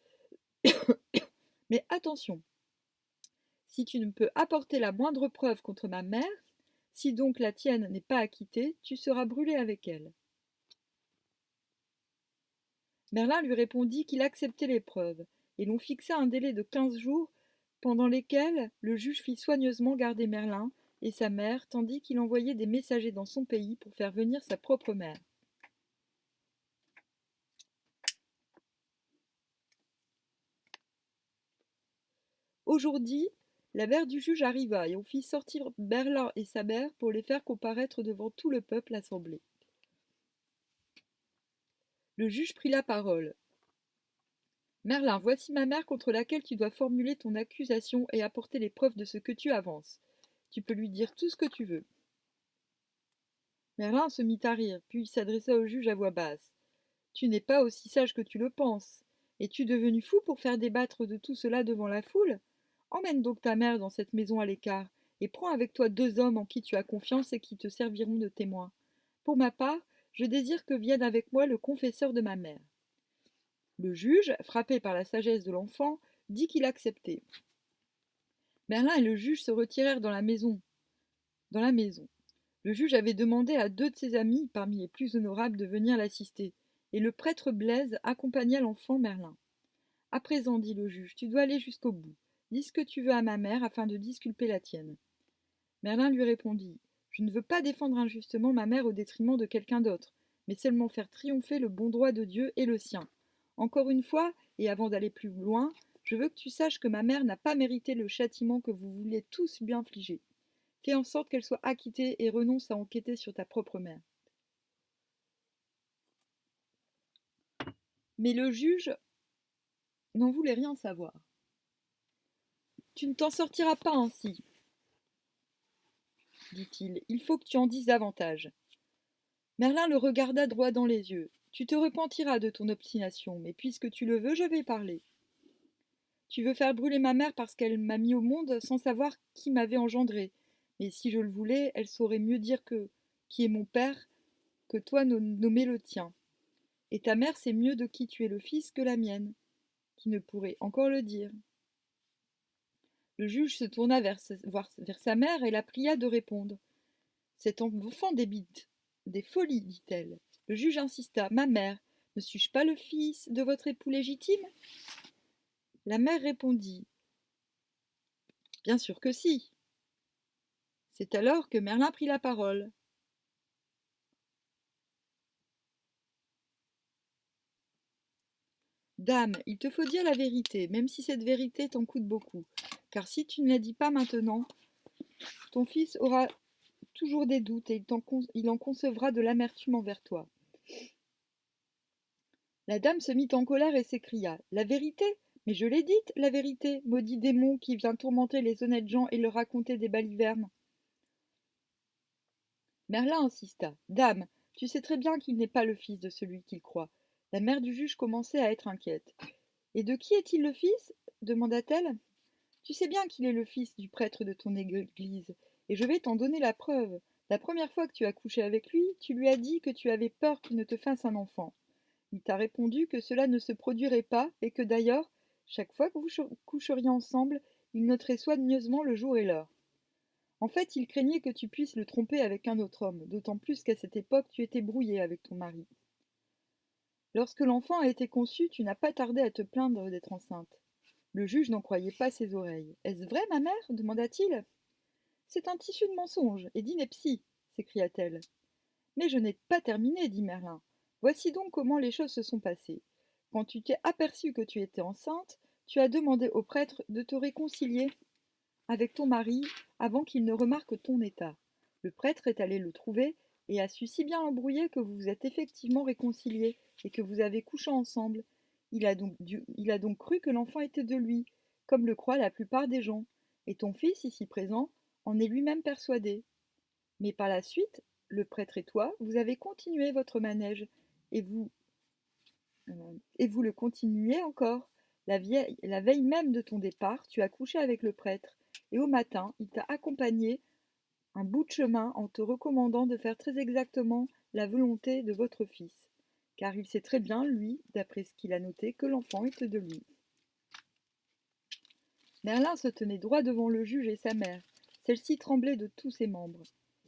Mais attention, si tu ne peux apporter la moindre preuve contre ma mère, si donc la tienne n'est pas acquittée, tu seras brûlé avec elle. Merlin lui répondit qu'il acceptait les preuves, et l'on fixa un délai de 15 jours, pendant lesquels le juge fit soigneusement garder Merlin et sa mère, tandis qu'il envoyait des messagers dans son pays pour faire venir sa propre mère. Aujourd'hui, la mère du juge arriva, et on fit sortir Merlin et sa mère pour les faire comparaître devant tout le peuple assemblé. Le juge prit la parole. Merlin, voici ma mère contre laquelle tu dois formuler ton accusation et apporter les preuves de ce que tu avances. Tu peux lui dire tout ce que tu veux. Merlin se mit à rire, puis il s'adressa au juge à voix basse. Tu n'es pas aussi sage que tu le penses. Es-tu devenu fou pour faire débattre de tout cela devant la foule? Emmène donc ta mère dans cette maison à l'écart, et prends avec toi 2 hommes en qui tu as confiance et qui te serviront de témoins. Pour ma part, je désire que vienne avec moi le confesseur de ma mère. Le juge, frappé par la sagesse de l'enfant, dit qu'il acceptait. Merlin et le juge se retirèrent dans la maison. Le juge avait demandé à 2 de ses amis, parmi les plus honorables, de venir l'assister, et le prêtre Blaise accompagna l'enfant Merlin. À présent, dit le juge, tu dois aller jusqu'au bout. Dis ce que tu veux à ma mère afin de disculper la tienne. Merlin lui répondit: Je ne veux pas défendre injustement ma mère au détriment de quelqu'un d'autre, mais seulement faire triompher le bon droit de Dieu et le sien. Encore une fois, et avant d'aller plus loin, je veux que tu saches que ma mère n'a pas mérité le châtiment que vous voulez tous lui infliger. Fais en sorte qu'elle soit acquittée et renonce à enquêter sur ta propre mère. Mais le juge n'en voulait rien savoir. Tu ne t'en sortiras pas ainsi, dit-il. Il faut que tu en dises davantage. Merlin le regarda droit dans les yeux. Tu te repentiras de ton obstination, mais puisque tu le veux, je vais parler. Tu veux faire brûler ma mère parce qu'elle m'a mis au monde sans savoir qui m'avait engendré. Mais si je le voulais, elle saurait mieux dire qui est mon père que toi nommer le tien. Et ta mère sait mieux de qui tu es le fils que la mienne, qui ne pourrait encore le dire. Le juge se tourna vers sa mère et la pria de répondre. Cet enfant débite des folies, dit-elle. Le juge insista. Ma mère, ne suis-je pas le fils de votre époux légitime? La mère répondit. Bien sûr que si. C'est alors que Merlin prit la parole. Dame, il te faut dire la vérité, même si cette vérité t'en coûte beaucoup. Car si tu ne la dis pas maintenant, ton fils aura toujours des doutes et il en concevra de l'amertume envers toi. La dame se mit en colère et s'écria: La vérité? Mais je l'ai dite, la vérité, maudit démon qui vient tourmenter les honnêtes gens et leur raconter des balivernes. Merlin insista. Dame, tu sais très bien qu'il n'est pas le fils de celui qu'il croit. La mère du juge commençait à être inquiète. Et de qui est-il le fils? Demanda-t-elle. Tu sais bien qu'il est le fils du prêtre de ton église, et je vais t'en donner la preuve. La première fois que tu as couché avec lui, tu lui as dit que tu avais peur qu'il ne te fasse un enfant. Il t'a répondu que cela ne se produirait pas, et que d'ailleurs, chaque fois que vous coucheriez ensemble, il noterait soigneusement le jour et l'heure. En fait, il craignait que tu puisses le tromper avec un autre homme, d'autant plus qu'à cette époque tu étais brouillée avec ton mari. Lorsque l'enfant a été conçu, tu n'as pas tardé à te plaindre d'être enceinte. Le juge n'en croyait pas ses oreilles. Est-ce vrai, ma mère? Demanda-t-il. C'est un tissu de mensonges et d'ineptie, s'écria-t-elle. Mais je n'ai pas terminé, dit Merlin. Voici donc comment les choses se sont passées. Quand tu t'es aperçu que tu étais enceinte, tu as demandé au prêtre de te réconcilier avec ton mari avant qu'il ne remarque ton état. Le prêtre est allé le trouver et a su si bien l'embrouiller que vous vous êtes effectivement réconciliés et que vous avez couché ensemble. Il a donc cru que l'enfant était de lui, comme le croient la plupart des gens, et ton fils, ici présent, en est lui-même persuadé. Mais par la suite, le prêtre et toi, vous avez continué votre manège, et vous, et vous le continuez encore. La veille même de ton départ, tu as couché avec le prêtre, et au matin, il t'a accompagné un bout de chemin en te recommandant de faire très exactement la volonté de votre fils, car il sait très bien, lui, d'après ce qu'il a noté, que l'enfant est de lui. Merlin se tenait droit devant le juge et sa mère. Celle-ci tremblait de tous ses membres,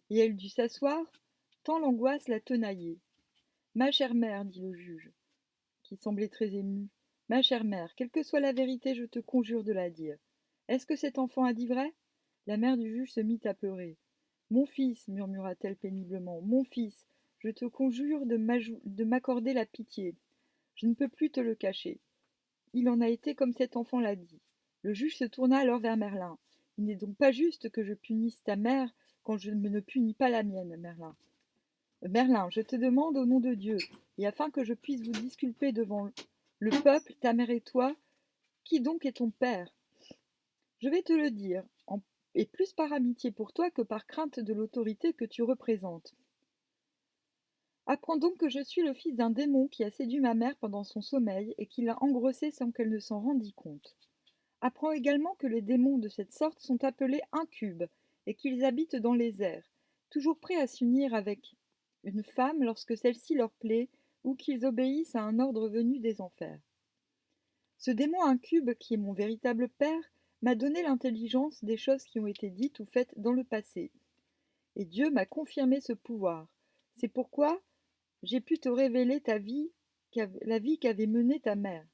et elle dut s'asseoir, tant l'angoisse la tenaillait. Ma chère mère, dit le juge, qui semblait très ému, ma chère mère, quelle que soit la vérité, je te conjure de la dire. Est-ce que cet enfant a dit vrai? La mère du juge se mit à pleurer. Mon fils, murmura-t-elle péniblement, mon fils, je te conjure de m'accorder la pitié. Je ne peux plus te le cacher. Il en a été comme cet enfant l'a dit. Le juge se tourna alors vers Merlin. Il n'est donc pas juste que je punisse ta mère quand je ne punis pas la mienne, Merlin. Merlin, je te demande au nom de Dieu, et afin que je puisse vous disculper devant le peuple, ta mère et toi, qui donc est ton père? Je vais te le dire, et plus par amitié pour toi que par crainte de l'autorité que tu représentes. Apprends donc que je suis le fils d'un démon qui a séduit ma mère pendant son sommeil et qui l'a engrossée sans qu'elle ne s'en rendît compte. Apprends également que les démons de cette sorte sont appelés incubes et qu'ils habitent dans les airs, toujours prêts à s'unir avec une femme lorsque celle-ci leur plaît ou qu'ils obéissent à un ordre venu des enfers. Ce démon incube, qui est mon véritable père, m'a donné l'intelligence des choses qui ont été dites ou faites dans le passé. Et Dieu m'a confirmé ce pouvoir. C'est pourquoi j'ai pu te révéler la vie qu'avait menée ta mère.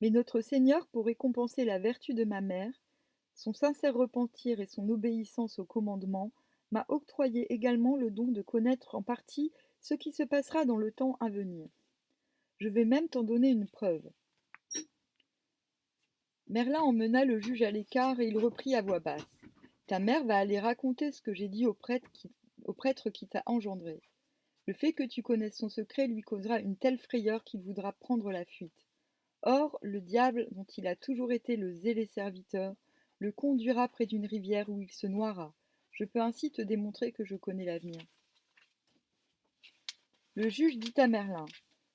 Mais notre Seigneur, pour récompenser la vertu de ma mère, son sincère repentir et son obéissance au commandement, m'a octroyé également le don de connaître en partie ce qui se passera dans le temps à venir. Je vais même t'en donner une preuve. Merlin emmena le juge à l'écart et il reprit à voix basse. Ta mère va aller raconter ce que j'ai dit au prêtre qui t'a engendré. Le fait que tu connaisses son secret lui causera une telle frayeur qu'il voudra prendre la fuite. Or, le diable, dont il a toujours été le zélé serviteur, le conduira près d'une rivière où il se noiera. Je peux ainsi te démontrer que je connais l'avenir. Le juge dit à Merlin,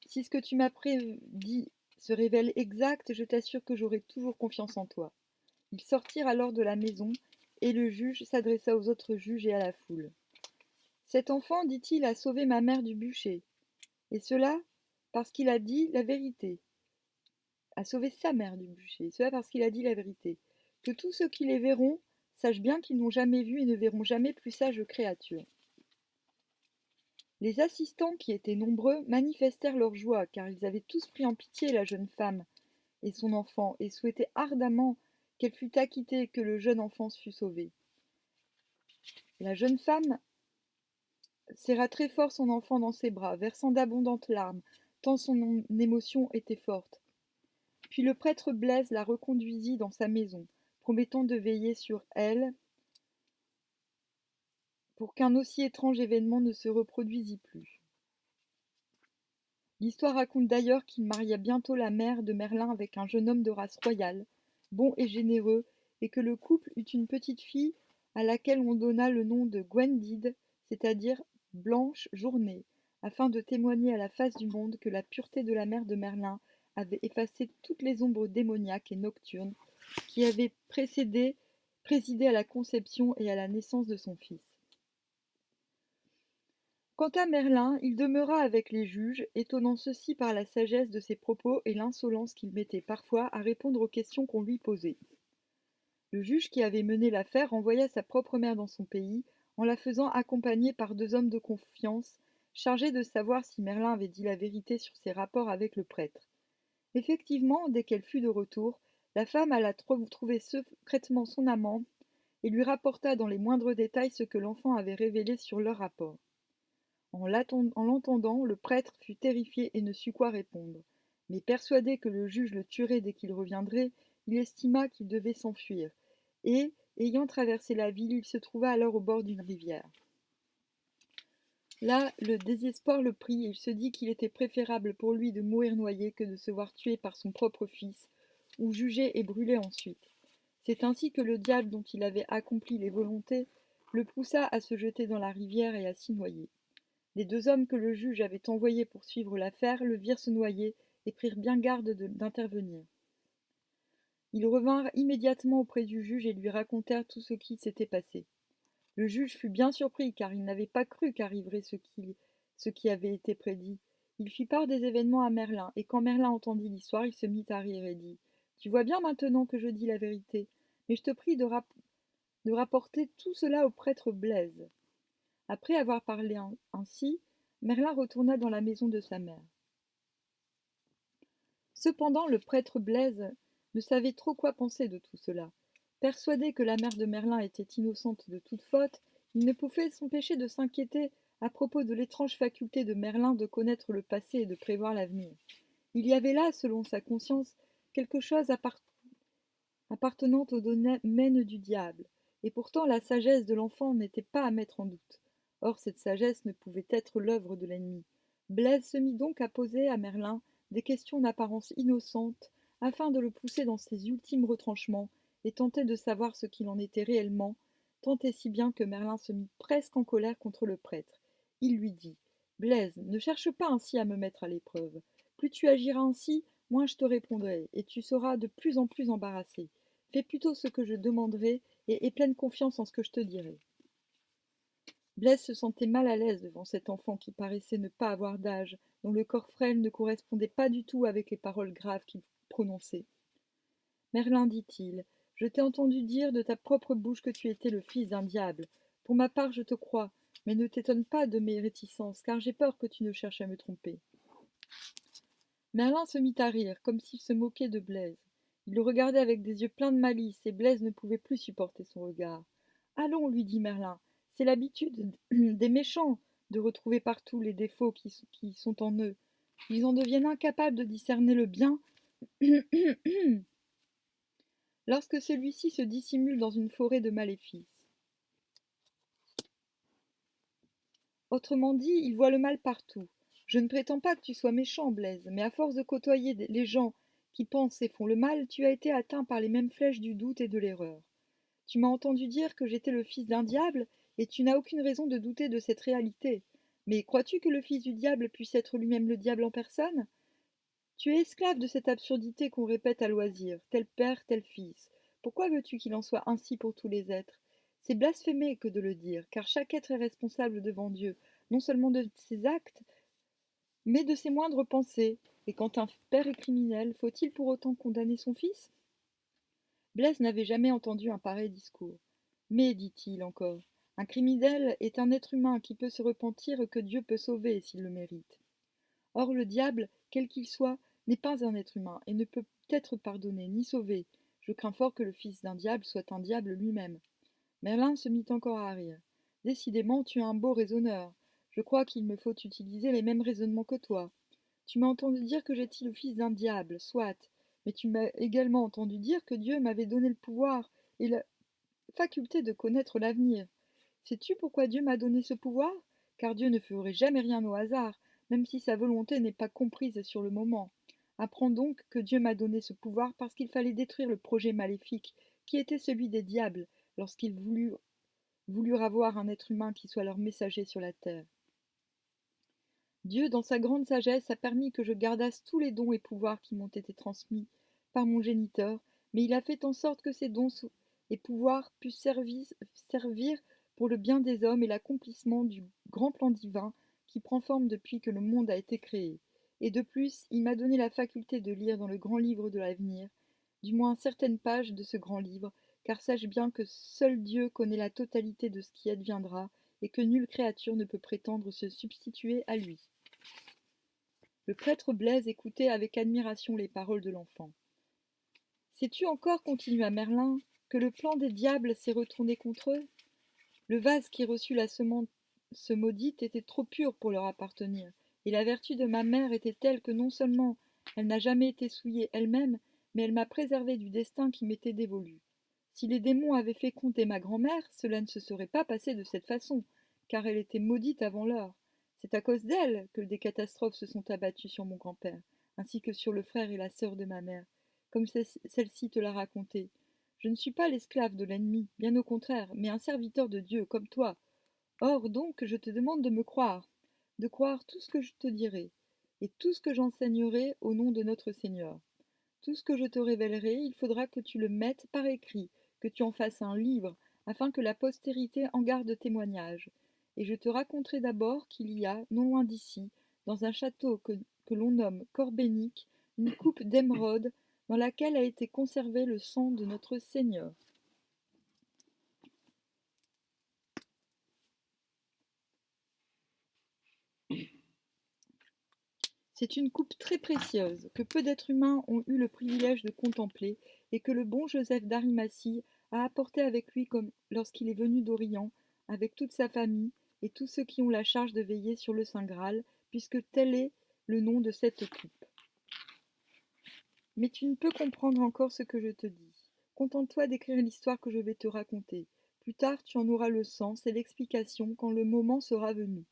si ce que tu m'as prédit se révèle exact, je t'assure que j'aurai toujours confiance en toi. Ils sortirent alors de la maison, et le juge s'adressa aux autres juges et à la foule. Cet enfant, dit-il, a sauvé ma mère du bûcher, et cela parce qu'il a dit la vérité. A sauvé sa mère du bûcher, et cela parce qu'il a dit la vérité. Que tous ceux qui les verront sachent bien qu'ils n'ont jamais vu et ne verront jamais plus sage créature. Les assistants, qui étaient nombreux, manifestèrent leur joie, car ils avaient tous pris en pitié la jeune femme et son enfant, et souhaitaient ardemment qu'elle fût acquittée et que le jeune enfant fût sauvé. La jeune femme serra très fort son enfant dans ses bras, versant d'abondantes larmes, tant son émotion était forte. Puis le prêtre Blaise la reconduisit dans sa maison, promettant de veiller sur elle pour qu'un aussi étrange événement ne se reproduisît plus. L'histoire raconte d'ailleurs qu'il maria bientôt la mère de Merlin avec un jeune homme de race royale, bon et généreux, et que le couple eut une petite fille à laquelle on donna le nom de Gwendide, c'est-à-dire Blanche Journée, afin de témoigner à la face du monde que la pureté de la mère de Merlin avait effacé toutes les ombres démoniaques et nocturnes qui avaient présidé à la conception et à la naissance de son fils. Quant à Merlin, il demeura avec les juges, étonnant ceux-ci par la sagesse de ses propos et l'insolence qu'il mettait parfois à répondre aux questions qu'on lui posait. Le juge qui avait mené l'affaire renvoya sa propre mère dans son pays, en la faisant accompagner par 2 hommes de confiance, chargés de savoir si Merlin avait dit la vérité sur ses rapports avec le prêtre. Effectivement, dès qu'elle fut de retour, la femme alla trouver secrètement son amant et lui rapporta dans les moindres détails ce que l'enfant avait révélé sur leur rapport. En l'entendant, le prêtre fut terrifié et ne sut quoi répondre. Mais persuadé que le juge le tuerait dès qu'il reviendrait, il estima qu'il devait s'enfuir, et, ayant traversé la ville, il se trouva alors au bord d'une rivière. Là, le désespoir le prit, et il se dit qu'il était préférable pour lui de mourir noyé que de se voir tué par son propre fils, ou jugé et brûlé ensuite. C'est ainsi que le diable, dont il avait accompli les volontés, le poussa à se jeter dans la rivière et à s'y noyer. Les 2 hommes que le juge avait envoyés pour suivre l'affaire le virent se noyer et prirent bien garde d'intervenir. Ils revinrent immédiatement auprès du juge et lui racontèrent tout ce qui s'était passé. Le juge fut bien surpris, car il n'avait pas cru qu'arriverait ce qui avait été prédit. Il fit part des événements à Merlin, et quand Merlin entendit l'histoire, il se mit à rire et dit « Tu vois bien maintenant que je dis la vérité, mais je te prie de rapporter tout cela au prêtre Blaise. » Après avoir parlé ainsi, Merlin retourna dans la maison de sa mère. Cependant, le prêtre Blaise ne savait trop quoi penser de tout cela. Persuadé que la mère de Merlin était innocente de toute faute, il ne pouvait s'empêcher de s'inquiéter à propos de l'étrange faculté de Merlin de connaître le passé et de prévoir l'avenir. Il y avait là, selon sa conscience, quelque chose appartenant au domaine du diable, et pourtant la sagesse de l'enfant n'était pas à mettre en doute. Or cette sagesse ne pouvait être l'œuvre de l'ennemi. Blaise se mit donc à poser à Merlin des questions d'apparence innocente, afin de le pousser dans ses ultimes retranchements, et tenter de savoir ce qu'il en était réellement, tant et si bien que Merlin se mit presque en colère contre le prêtre. Il lui dit « Blaise, ne cherche pas ainsi à me mettre à l'épreuve. Plus tu agiras ainsi, moins je te répondrai, et tu seras de plus en plus embarrassé. Fais plutôt ce que je demanderai, et aie pleine confiance en ce que je te dirai. » Blaise se sentait mal à l'aise devant cet enfant qui paraissait ne pas avoir d'âge, dont le corps frêle ne correspondait pas du tout avec les paroles graves qu'il prononçait. Merlin, dit-il, je t'ai entendu dire de ta propre bouche que tu étais le fils d'un diable. Pour ma part, je te crois, mais ne t'étonne pas de mes réticences, car j'ai peur que tu ne cherches à me tromper. Merlin se mit à rire, comme s'il se moquait de Blaise. Il le regardait avec des yeux pleins de malice, et Blaise ne pouvait plus supporter son regard. Allons, lui dit Merlin, c'est l'habitude des méchants de retrouver partout les défauts qui sont en eux. Ils en deviennent incapables de discerner le bien lorsque celui-ci se dissimule dans une forêt de maléfices. Autrement dit, ils voient le mal partout. Je ne prétends pas que tu sois méchant, Blaise, mais à force de côtoyer les gens qui pensent et font le mal, tu as été atteint par les mêmes flèches du doute et de l'erreur. Tu m'as entendu dire que j'étais le fils d'un diable, et tu n'as aucune raison de douter de cette réalité. Mais crois-tu que le fils du diable puisse être lui-même le diable en personne? Tu es esclave de cette absurdité qu'on répète à loisir, tel père, tel fils. Pourquoi veux-tu qu'il en soit ainsi pour tous les êtres? C'est blasphémer que de le dire, car chaque être est responsable devant Dieu, non seulement de ses actes, mais de ses moindres pensées. Et quand un père est criminel, faut-il pour autant condamner son fils? Blaise n'avait jamais entendu un pareil discours. Mais, dit-il encore, un criminel est un être humain qui peut se repentir et que Dieu peut sauver s'il le mérite. Or le diable, quel qu'il soit, n'est pas un être humain et ne peut être pardonné ni sauvé. Je crains fort que le fils d'un diable soit un diable lui-même. Merlin se mit encore à rire. Décidément, tu es un beau raisonneur. Je crois qu'il me faut utiliser les mêmes raisonnements que toi. Tu m'as entendu dire que j'étais le fils d'un diable, soit, mais tu m'as également entendu dire que Dieu m'avait donné le pouvoir et la faculté de connaître l'avenir. Sais-tu pourquoi Dieu m'a donné ce pouvoir? Car Dieu ne ferait jamais rien au hasard, même si sa volonté n'est pas comprise sur le moment. Apprends donc que Dieu m'a donné ce pouvoir parce qu'il fallait détruire le projet maléfique qui était celui des diables lorsqu'ils voulurent avoir un être humain qui soit leur messager sur la terre. Dieu, dans sa grande sagesse, a permis que je gardasse tous les dons et pouvoirs qui m'ont été transmis par mon géniteur, mais il a fait en sorte que ces dons et pouvoirs puissent servir pour le bien des hommes et l'accomplissement du grand plan divin qui prend forme depuis que le monde a été créé. Et de plus, il m'a donné la faculté de lire dans le grand livre de l'avenir, du moins certaines pages de ce grand livre, car sache bien que seul Dieu connaît la totalité de ce qui adviendra, et que nulle créature ne peut prétendre se substituer à lui. Le prêtre Blaise écoutait avec admiration les paroles de l'enfant. Sais-tu encore, continua Merlin, que le plan des diables s'est retourné contre eux? Le vase qui reçut la semence maudite était trop pur pour leur appartenir, et la vertu de ma mère était telle que non seulement elle n'a jamais été souillée elle-même, mais elle m'a préservé du destin qui m'était dévolu. Si les démons avaient fécondé ma grand-mère, cela ne se serait pas passé de cette façon, car elle était maudite avant l'heure. C'est à cause d'elle que des catastrophes se sont abattues sur mon grand-père, ainsi que sur le frère et la sœur de ma mère, comme celle-ci te l'a raconté. Je ne suis pas l'esclave de l'ennemi, bien au contraire, mais un serviteur de Dieu, comme toi. Or donc je te demande de croire tout ce que je te dirai, et tout ce que j'enseignerai au nom de notre Seigneur. Tout ce que je te révélerai, il faudra que tu le mettes par écrit, que tu en fasses un livre, afin que la postérité en garde témoignage. Et je te raconterai d'abord qu'il y a, non loin d'ici, dans un château que l'on nomme Corbénic, une coupe d'émeraude dans laquelle a été conservé le sang de notre Seigneur. C'est une coupe très précieuse, que peu d'êtres humains ont eu le privilège de contempler, et que le bon Joseph d'Arimathie a apporté avec lui comme lorsqu'il est venu d'Orient, avec toute sa famille, et tous ceux qui ont la charge de veiller sur le Saint Graal, puisque tel est le nom de cette coupe. Mais tu ne peux comprendre encore ce que je te dis. Contente-toi d'écrire l'histoire que je vais te raconter. Plus tard tu en auras le sens et l'explication quand le moment sera venu.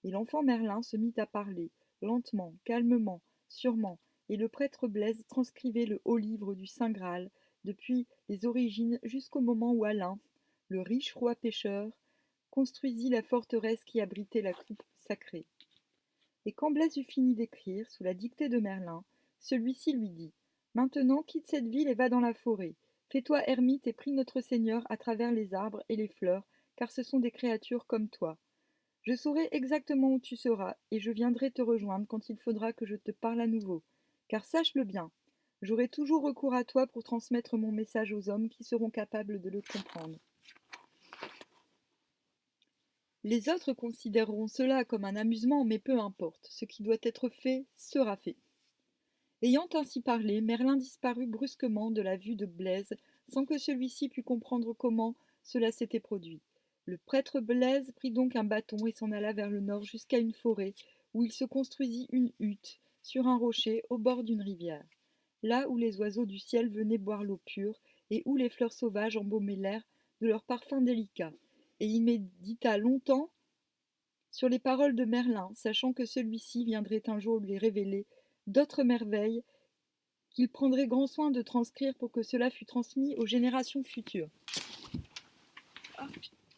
Et l'enfant Merlin se mit à parler, lentement, calmement, sûrement, et le prêtre Blaise transcrivait le haut livre du Saint Graal, depuis les origines jusqu'au moment où Alain, le riche roi pêcheur, construisit la forteresse qui abritait la coupe sacrée. Et quand Blaise eut fini d'écrire, sous la dictée de Merlin, celui-ci lui dit: Maintenant quitte cette ville et va dans la forêt. Fais-toi ermite et prie notre Seigneur à travers les arbres et les fleurs, car ce sont des créatures comme toi. Je saurai exactement où tu seras, et je viendrai te rejoindre quand il faudra que je te parle à nouveau. Car sache-le bien, j'aurai toujours recours à toi pour transmettre mon message aux hommes qui seront capables de le comprendre. Les autres considéreront cela comme un amusement, mais peu importe, ce qui doit être fait sera fait. Ayant ainsi parlé, Merlin disparut brusquement de la vue de Blaise, sans que celui-ci pût comprendre comment cela s'était produit. Le prêtre Blaise prit donc un bâton et s'en alla vers le nord jusqu'à une forêt, où il se construisit une hutte, sur un rocher, au bord d'une rivière, là où les oiseaux du ciel venaient boire l'eau pure, et où les fleurs sauvages embaumaient l'air de leurs parfums délicats. Et il médita longtemps sur les paroles de Merlin, sachant que celui-ci viendrait un jour lui révéler d'autres merveilles qu'il prendrait grand soin de transcrire pour que cela fût transmis aux générations futures.